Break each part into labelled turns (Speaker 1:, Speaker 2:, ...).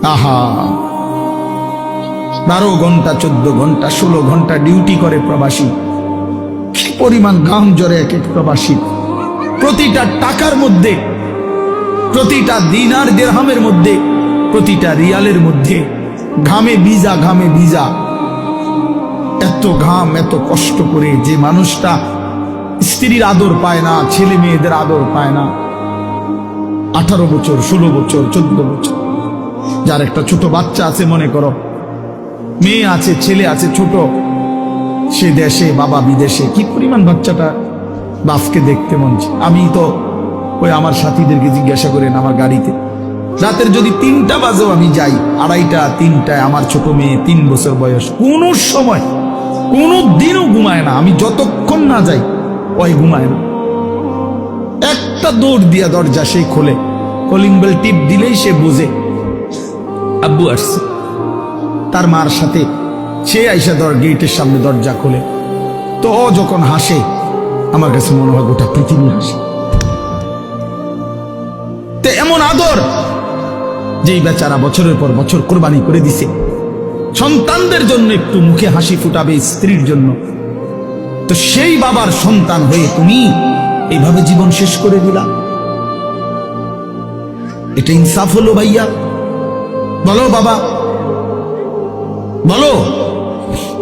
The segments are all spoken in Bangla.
Speaker 1: আহা, 12 ঘন্টা 14 ঘন্টা 16 ঘন্টা ডিউটি করে প্রবাসী। কি পরিমাণ ঘাম ঝরে এক এক প্রবাসী। প্রতিটা টাকার মধ্যে, প্রতিটা দিনার দিরহামের মধ্যে, প্রতিটা রিয়ালের মধ্যে ঘামে ভিজা, ঘামে ভিজা। এত ঘাম, এত কষ্ট করে যে মানুষটা স্ত্রীর আদর পায় না, ছেলে মেয়েদের আদর পায় না, 18 বছর 16 বছর 14 বছর, যার একটা ছোট বাচ্চা আছে, মনে করো মেয়ে আছে, ছেলে আছে ছোট, সে দেশে, বাবা বিদেশে, কি পরিমাণ বাচ্চাটা বাপকে দেখতে মন চায়। আমি তো ওই আমার সাথীদেরকে জিজ্ঞাসা করেন, আমার গাড়িতে রাতের যদি 3টা বাজেও আমি যাই, 2:30 3টায়, আমার ছোট মেয়ে 3 বছর বয়স, কোন সময় কোনো দিনও ঘুমায় না। আমি যতক্ষণ না যাই ওই ঘুমায় না। একটা দৌড় দিয়া দরজা সে খোলে, কলিং বেল টিপ দিলেই সে বোঝে আব্বু আসছে। তার মার সাথে সে আইসা গেটের সামনে দরজা খোলে, তো ও যখন হাসে আমার কাছে মনে হয় গোটা পৃথিবী হাসে। তো এমন আদর যেই বেচারা বছরের পর বছর কোরবানি করে দিছে সন্তানদের জন্য, একটু মুখে হাসি ফুটাবে স্ত্রীর জন্য, তো সেই বাবার সন্তান হয়ে তুমি এইভাবে জীবন শেষ করে দিলা। এটা ইনসাফ হলো ভাইয়া? বলো বাবা, বলো।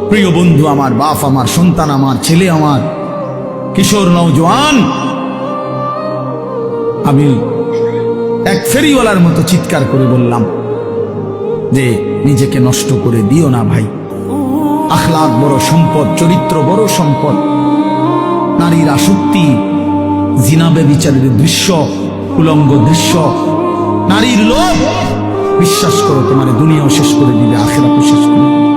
Speaker 1: প্রিয় বন্ধু আমার, বাপ আমার, সন্তান আমার, ছেলে আমার, কিশোর নওজোয়ান, আমি এক ফেরিওয়ালার মতো চিৎকার করে বললাম যে নিজেকে নষ্ট করে দিও না ভাই। আখলাক বড় সম্পদ, চরিত্র বড় সম্পদ। নারীর আসক্তি, জিনা ব্যভিচারের দৃশ্য, উলঙ্গ দৃশ্য, নারীর লোভ, বিশ্বাস করো তোমার দুনিয়াও শেষ করে দিবে, আখিরাতও শেষ করে দিবে।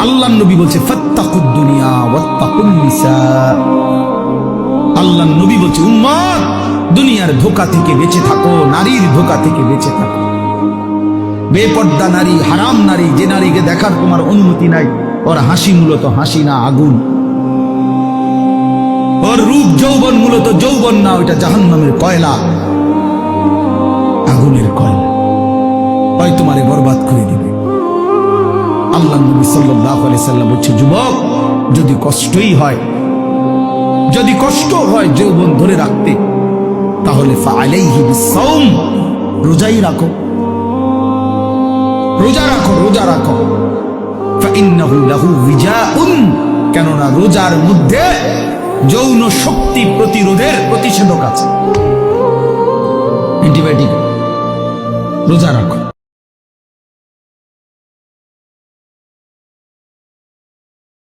Speaker 1: আল্লাহর নবী বলছে ফাত্তাকুদ দুনিয়া ওয়াত্তাকুন নিসা। আল্লাহর নবী বলছে উম্মত, দুনিয়ার ধোঁকা থেকে বেঁচে থাকো, নারীর ধোঁকা থেকে বেঁচে থাকো। বেপর্দা নারী, হারাম নারী, যে নারীকে দেখার তোমার অনুমতি নাই, ওর হাসি মূলত হাসি না, আগুন। ওর রূপ যৌবন মূলত যৌবন না, ওইটা জাহান্নামের কয়লা, আগুনের কয়লা, হয় তোমারে বরবাদ করে দিবে। আল্লাহ নবী সাল্লাল্লাহু আলাইহি সাল্লাম বলছে যুবক, যদি কষ্টই হয়, যদি কষ্ট হয় যৌবন ধরে রাখতে, তাহলে ফাআলাইহি বিসসাওম, রোজাই রাখো, রোজা রাখো, রোজা রাখো। ফাইন্নাহু লাহু বিজাউন, কেননা রোজার মধ্যে যৌন শক্তি প্রতিরোধের প্রতিষেধক আছে, অ্যান্টিবায়োটিক। রোজা রাখো।